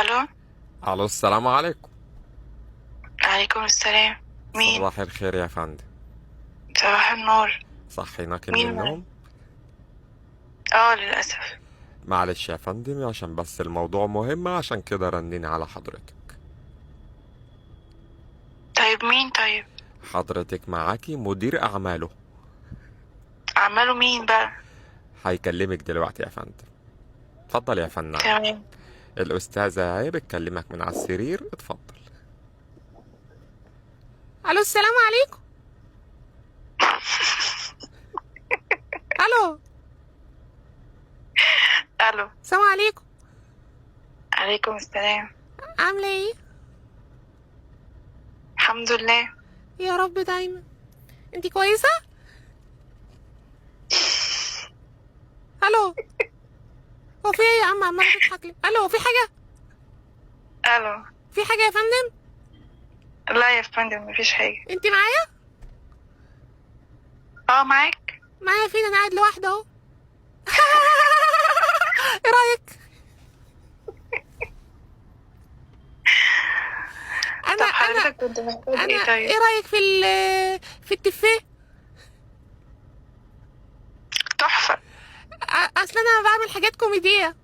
الو. الو، السلام عليكم. عليكم السلام. مين؟ صباح الخير يا فندم. صباح النور. صحيناك من مين معاك؟ النوم؟ اه، للاسف. معلش يا فندم، عشان بس الموضوع مهم، عشان كده رنيني على حضرتك. طيب مين؟ طيب. حضرتك معاكي مدير اعماله. عماله مين بقى؟ هيكلمك دلوقتي يا فندم. اتفضل يا فنان. تمام. الاستاذة هي بتكلمك من على السرير، اتفضل. الو، السلام عليكم. الو. الو. السلام عليكم. عليكم السلام. عامله ايه؟ الحمد لله. يا رب دايما. انتي كويسه؟ الو. هو في ايه يا عم عماله تضحك ليه؟ الو، في حاجه؟ الو. في حاجه يا فندم؟ لا يا فندم، مفيش حاجه. انتي معايا؟ اه، معاك. معايا فين؟ انا قاعد لوحدي اهو. ايه رايك؟ انا طب انا حضرتك كنت محتاج انا ايه طيب؟ ايه رايك في التفاح؟ تحفه. اصل انا بعمل حاجات كوميديه.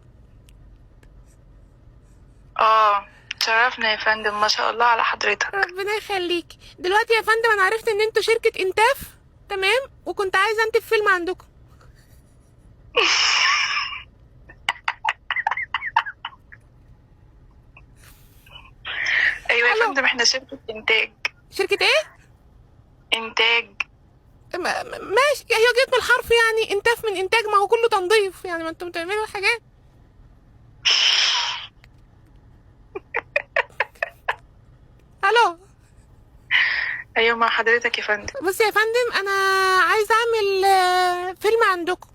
اه، شرفنا يا فندم، ما شاء الله على حضرتك. ربنا يخليكي. دلوقتي يا فندم انا عرفت ان انتوا شركه انتاف، تمام، وكنت عايزه انتج فيلم عندكم. ايوه يا الو. فندم، احنا شركه انتاج. شركه ايه؟ انتاج. ماشي، هي جت من الحرف يعني، انتاف من انتاج، ما هو كله تنظيف يعني، ما انتوا بتعملوا حاجات. الو. ايوه مع حضرتك يا فندم. بصي يا فندم، انا عايزه اعمل فيلم عندكم.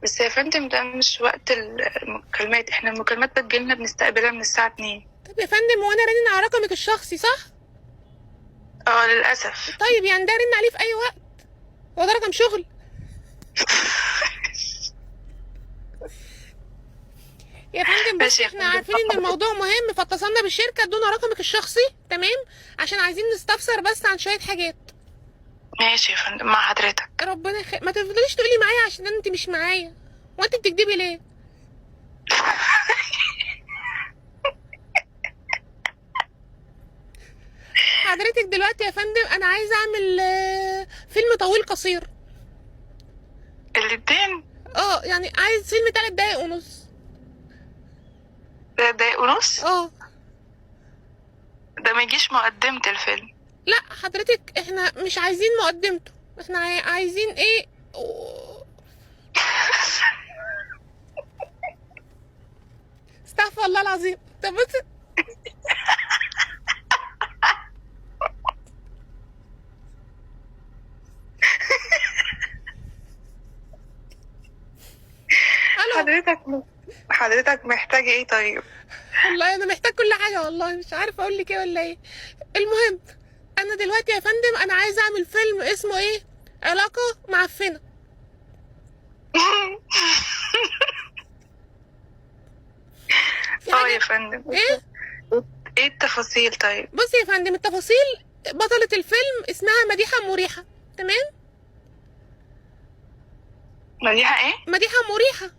بس يا فندم، ده مش وقت المكالمات، احنا المكالمات بتجيلنا بنستقبلها من الساعة 2. طب يا فندم، وانا رنين على رقمك الشخصي صح؟ اه، للأسف. طيب يعني ده رن عليه في اي وقت؟ هو ده رقم شغل؟ يا فندم ماشي بصي، يا احنا فندم. عارفين ان الموضوع مهم، فاتصلنا بالشركه ادونا رقمك الشخصي، تمام، عشان عايزين نستفسر بس عن شويه حاجات. ماشي يا فندم، مع حضرتك. ما تفضليش تقولي معايا عشان انت مش معايا. وانت بتكدبي ليه؟ حضرتك دلوقتي يا فندم انا عايزه اعمل فيلم طويل قصير. الاتنين. يعني عايز فيلم 3 دقايق ونص. 3 دقايق ونص. اه. ده ما يجيش مقدمة الفيلم. لا حضرتك، احنا مش عايزين مقدمته، احنا عايزين ايه؟ استغفر الله العظيم. طب بص. الو. حضرتك محتاج ايه طيب؟ والله انا محتاج كل حاجه، والله مش عارفه اقول لك ايه ولا ايه. المهم، انا دلوقتي يا فندم انا عايزه اعمل فيلم اسمه ايه؟ علاقه معفنه. في اه يا حاجه؟ فندم. ايه؟ ايه التفاصيل طيب؟ بصي يا فندم، التفاصيل: بطلة الفيلم اسمها مديحة مريحة، تمام؟ مليها ايه؟ مديحة مريحة.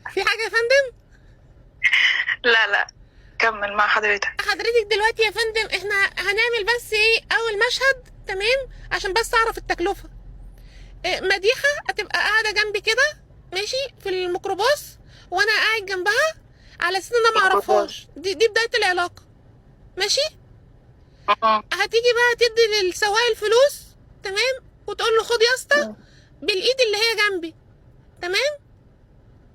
في حاجة يا فندم؟ لا لا، كمل مع حضرتك. حضرتك دلوقتي يا فندم احنا هنعمل بس ايه اول مشهد، تمام، عشان بس اعرف التكلفة. مديحة هتبقى قاعدة جنبي كده، ماشي، في الميكروباص، وانا قاعد جنبها، على اساس ان انا معرفهاش. دي بداية العلاقة، ماشي. هتيجي بقى تدي للسواق الفلوس، تمام، وتقول له خد يا اسطى، بالايد اللي هي جنبي، تمام.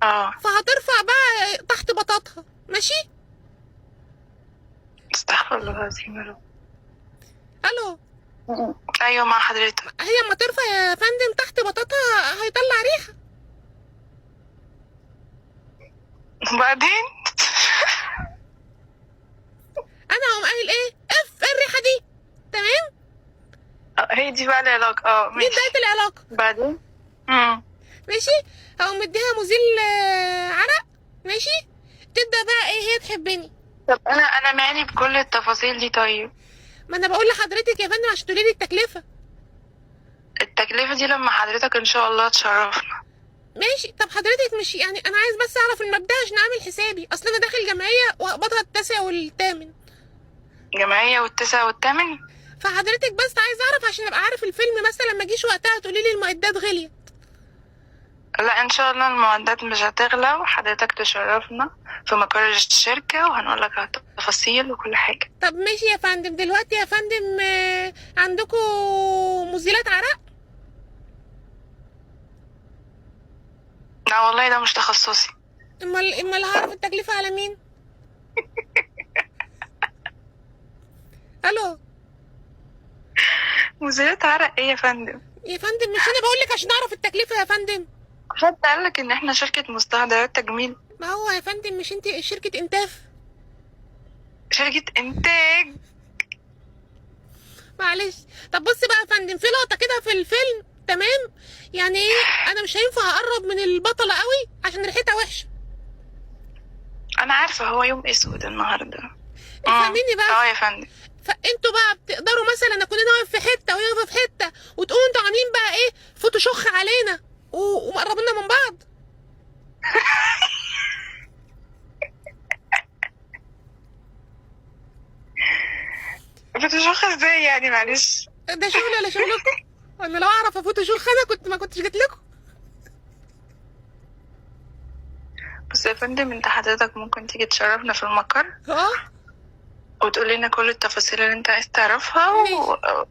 اه، فهترفع بقى تحت بطاطها، ماشي. استغفر الله العظيم يا رب. الو. ايوه مع حضرتك. هي اما ترفع يا فندم تحت بطاطها هيطلع ريحه. وبعدين؟ انا هقوم قايل ايه؟ اف الريحه دي، تمام. هي دي بقى العلاقة. دي ماشي. بدايه العلاقه. بعدين؟ ماشي. هقوم مديها مزيل عرق، ماشي. تبدا بقى ايه هي تحبني. طب انا معني بكل التفاصيل دي. طيب ما انا بقول لحضرتك يا فندم عشان تقولي لي التكلفه. التكلفة دي لما حضرتك ان شاء الله تشرفنا. ماشي. طب حضرتك مش يعني انا عايز بس اعرف المبدأ عشان اعمل حسابي، اصل انا داخل جمعيه واقبضها التاسع والثامن. جمعية والتسعة والثامن. فحضرتك بس عايز اعرف عشان ابقى عارف الفيلم مثلا لما اجيش وقتها تقولي لي المعدات غليت. لا ان شاء الله المعدات مش هتغلى، وحضرتك تشرفنا في مقر الشركة وهنقول لك على التفاصيل وكل حاجة. طب ماشي يا فندم. دلوقتي يا فندم عندكم مزيلات عرق؟ لا والله ده مش تخصصي. امال هعرف التكلفة على مين؟ الو. مزيلات عرق ايه يا فندم؟ يا فندم مش انا بقول لك عشان اعرف التكلفة يا فندم. حد قالك ان احنا شركة مستحضرات تجميل؟ ما هو يا فندم مش انت شركة انتاف؟ شركة انتاج. معلش. طب بص بقى يا فندم، في لقطة كده في الفيلم تمام، يعني ايه انا مش هينفع اقرب من البطلة قوي عشان ريحتها وحشة. انا عارفة هو يوم اسود النهاردة. افهميني بقى. يا فندم. فانتوا بقى بتقدروا مثلا اكون انا واقف في حته وهي واقفه في حته وتقوموا انتوا عاملين بقى ايه فوتوشوخ علينا ومقربيننا من بعض. بتشوخ ازاي يعني؟ معلش. ده شغلي ولا شغلكم؟ انا لو اعرف افوتوشوخ انا ما كنتش جيت لكم. بس يا فندم انت حضرتك ممكن تيجي تشرفنا في المقر وتقول لنا كل التفاصيل اللي انت عايز تعرفها،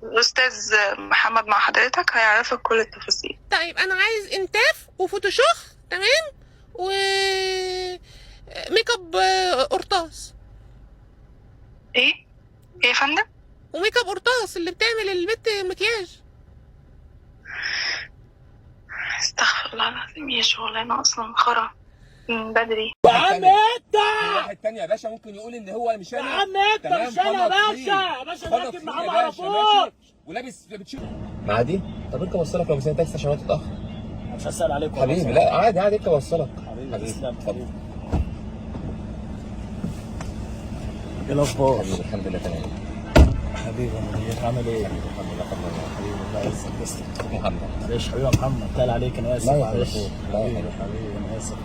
والاستاذ محمد مع حضرتك هيعرفك كل التفاصيل. طيب انا عايز انتاف وفوتوشوخ تمام و ميك اب قرطاس. ايه يا فندم؟ وميك اب قرطاس اللي بتعمل البت مكياج. استغفر الله العظيم، يا شغلانه اصلا خرا من بدري. يا عم انت واحد تاني يا باشا ممكن يقول ان هو مش يا انا. عم انت مش انا يا باشا راكب معاه ما اعرفوش ولابس بتشوف معادي. طب انت وصلك لو مسافه تاكسي عشان تتاخر. مش هسأل عليكم حبيبي لا عادي عادي انت وصلك. حبيبي تسلم. اتفضل ايه الاخبار؟ حبيبي الحمد لله تمام. حبيبي يا مدير عامل ايه؟ حبيبي الحمد لله تمام. حبيبي الله يعزك تسلم. محمد معلش حبيبي يا محمد تقل عليك انا اسف. لا يا معلش حبيبي. لا يا حبيبي حبيبي. حبيبي انا اسف.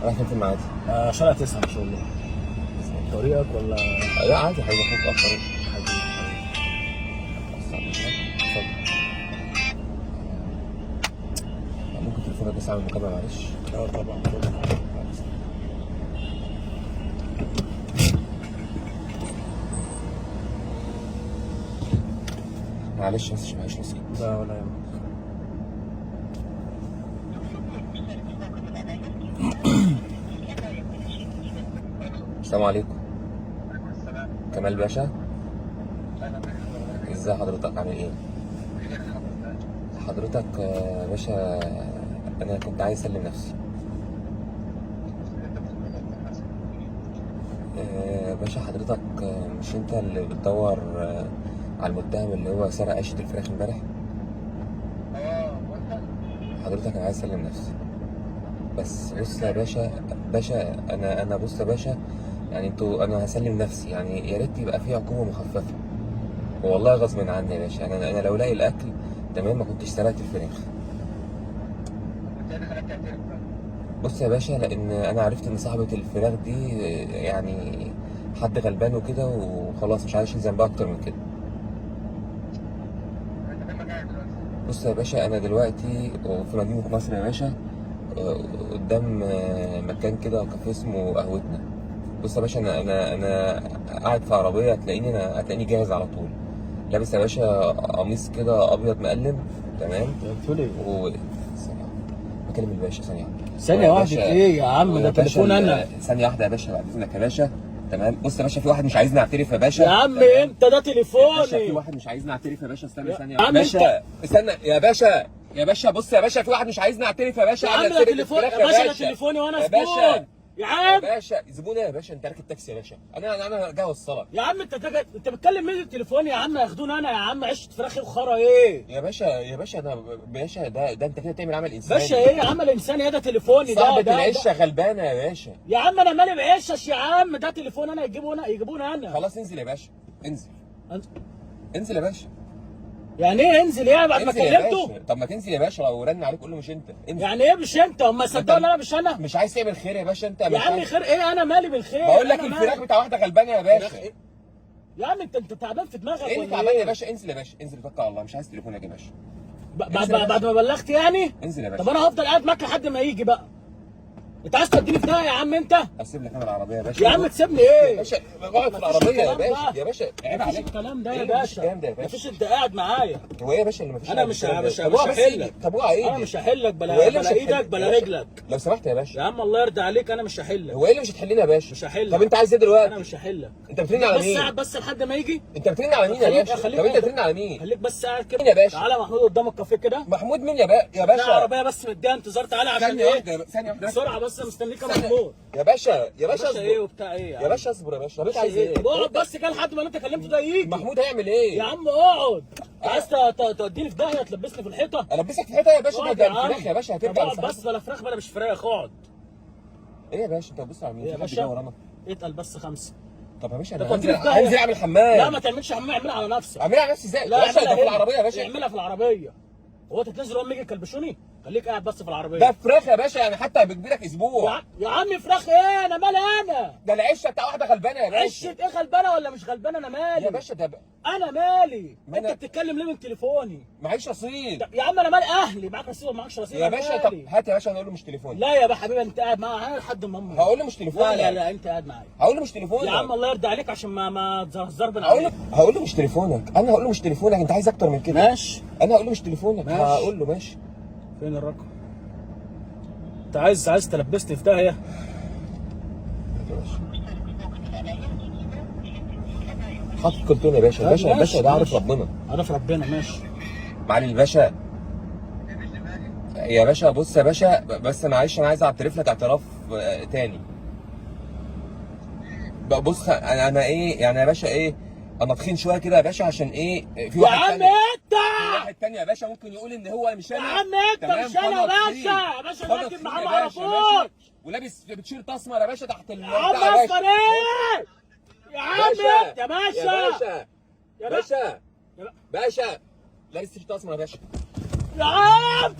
رايح فين في المعادي؟ شارع 9 ان شاء الله. طريقك ولا؟ لا عادي حبيبي اخوك اخر. حبيبي اتفضل. ممكن تليفونك بس اعمل مكالمه معلش؟ اه طبعا اتفضل. معلش بس عشان معيش نصيب. لا ولا يهمك. السلام عليكم. كمال باشا. ازاي حضرتك عامل ايه؟ حضرتك باشا انا كنت عايز اسلم نفسي. باشا حضرتك مش انت اللي بتدور على المتهم اللي هو سرق عيشة الفراخ امبارح؟ حضرتك انا عايز اسلم نفسي. بس بص يا باشا انا بص يا باشا، يعني انا هسلم نفسي، يعني يا ريت يبقى في عقوبة مخففة. والله غصب عني يا باشا، انا لو لاقي الاكل تمام ما كنتش سرقت الفراخ. بص يا باشا لان انا عرفت ان صاحبة الفراخ دي يعني حد غلبان وكده وخلاص مش عايز ذنبها اكتر من كده. بص يا باشا انا دلوقتي في مدينة نصر يا باشا، قدام مكان كده كافيه اسمه قهوتنا. بص يا باشا انا قاعد في عربيه، هتلاقيني جاهز على طول، لابس يا باشا قميص كده ابيض مقلم تمام. قلت لي ثانيه بكلم الباشا ثانيه واحده. ايه يا عم ده تليفون انا. ثانيه واحده يا باشا بعد اذنك يا باشا تمام. بص يا باشا في واحد مش عايزني اعترف يا باشا. يا عم انت ده تليفوني. في واحد مش عايزني اعترف يا باشا. استنى ثانيه يا عم باشا استنى يا باشا بص يا باشا في واحد مش عايزني اعترف يا باشا. يا عم ده تليفون يا باشا، ده تليفوني وانا يا باشا يا عم باشا زبون يا باشا، انت راكب تاكسي يا باشا، انا جاي اوصلك. يا عم انت بتتكلم مين التليفون يا عم؟ ياخدوني انا يا عم، عشت فراخي وخرا ايه؟ يا باشا انا باشا، ده انت كده تعمل عمل انساني. باشا ايه يا عم الانسان؟ ايه ده تليفوني ده؟ صاحبة ده العشه غلبانه يا باشا. يا عم انا مالي بعشش يا عم، ده تليفون انا يجيبوني انا. خلاص انزل يا باشا، انزل أنت- انزل يا باشا، يعني ايه انزل؟ ايه بعد ما انزل يا كلمته؟ باشا. طب ما تنزل يا باشا، لو رن عليك قول له مش انت، انزل. يعني ايه مش انت؟ هم صدقوا ان انا مش انا؟ مش عايز تعمل خير يا باشا انت؟ يا مش عم عايز- خير ايه؟ انا مالي بالخير؟ بقول لك أنا الفراخ مالي؟ بتاع واحده غلبانه يا باشا. ايه يا عم انت تعبان في دماغك اللي ولا تعبان يا ايه؟ باشا؟ انزل يا باشا، انزل توكل على الله، مش عايز تليفونك يا باشا. بعد ما بلغت يعني؟ انزل يا باشا. طب انا هفضل قاعد معاك لحد ما يجي بقى. انت عايز توديني في ده يا عم انت؟ اسيب لك انا العربيه يا باشا. يا عم تسيبني يا ايه؟ باشا اقعد في مفيش العربيه يا الكلام باشا، ده. يا باشا عيب مفيش عليك. الكلام ده ايه يا اللي مفيش باشا. الكلام ده يا باشا؟ مفيش، انت قاعد معايا. هو ايه يا باشا اللي مفيش؟ انا مش طب هو بس هحلك. طب هو ايه؟ انا مش هحلك هو بلا ايه اللي مش ايدك هتحل- بلا يا باشا، رجلك. لو سمحت يا باشا. يا عم الله يرضى عليك، انا مش هحلك. هو ايه اللي مش هتحلنا يا باشا؟ مش هحلك. طب انت عايز ايه دلوقتي؟ انا مش هحلك. انت بترن على بس مين؟ قاعد بس لحد ما يجي. انت بترن على مين يا باشا؟ طب انت بترن على مين؟ خليك بس قاعد كده. مين يا باشا؟ تعالى محمود قدام الكافيه كده. محمود مين يا في باشا؟ عربيه بس مديها انتظار، تعالى عشان ثانية ايه؟ واحدة، ثانية واحدة. بسرعه بس مستنيك يا ثانية. محمود. يا باشا يا يا باشا باشا ايه اصبر. وبتاع ايه يا باشا اصبر يا باشا. باشا عايز ايه؟ ايه؟ طب اقعد بس كده لحد ما انت كلمته ده يجي. محمود هيعمل ايه؟ يا عم اقعد. عايز توديني في داهيه تلبسني في الحيطه؟ البسك في الحيطه يا باشا. اقعد ده يا عم. الفراخ يا باشا طب هترجع اقعد لصاحبها. بس، بلا فراخ بلا مش فراخ، اقعد. ايه يا باشا انت بتبص على مين؟ ايه يا في حد باشا؟ جاي ورانا؟ اتقل بس 5. طب يا باشا ده انا توديني هنزل في داهية. هنزل اعمل حمام. لا ما تعملش حمام، اعملها على نفسك. اعملها على نفسي ازاي؟ لا يا باشا ده في اعملها هنا. العربيه يا باشا. اعملها في العربيه. هو انت تنزل وهم يجي يكلبشوني؟ خليك قاعد بس في العربيه. ده فراخ يا باشا، يعني حتى بتجيلك اسبوع. يا عم فراخ ايه؟ انا مالي انا؟ ده العشه بتاع واحده غلبانه يا باشا. عشة ايه غلبانه ولا مش غلبانه؟ انا مالي يا باشا ده انا مالي. ما انت أنا- بتتكلم ليه من تليفوني؟ معيش رصيد. يا عم انا مال اهلي، معاك رصيد ولا معاكش رصيد؟ يا أنا باشا طب مالي. هات يا باشا، انا اقول له مش تليفوني. لا يا حبيبي انت قاعد معايا لحد ما امي. هقول له مش تليفوني. لا انت قاعد معايا. هقول له مش تليفوني. يا عم الله يرضى عليك عشان ما تزربن هقول له عليك. هقول له مش تليفونك. انا هقول له مش تليفونك. انت عايز اكتر من كده؟ ماشي. انا هقول له مش تليفونك. ماشي. هقول له ماشي. فين الرقم؟ انت عايز تلبسني في داهيه؟ حاطط كرتون يا باشا. الباشا ماشي، الباشا ده عارف ماشي. ربنا. عارف ربنا. ماشي. معالي الباشا. يا باشا بص يا باشا، بس معلش انا عايز اعترف لك اعتراف تاني. بقى بص انا ايه يعني يا باشا، ايه انا تخين شويه كده يا باشا، عشان ايه في يا واحد عم تاني. انت في واحد تاني يا باشا ممكن يقول ان هو مش يا انا. عم انت تمام، مش انا فأنا يا تخين. باشا. يا باشا فأنا راكب تخين معاه يا ما باشا، اعرفوش. ماشي. ولابس بتشيرت اسمر يا باشا تحت يا عم بتاع يا اصبر باشا. ايه؟ يا عم باشا انت يا باشا. يا باشا يا باشا يا باشا لابس تيشيرت اسمر يا باشا. يا عم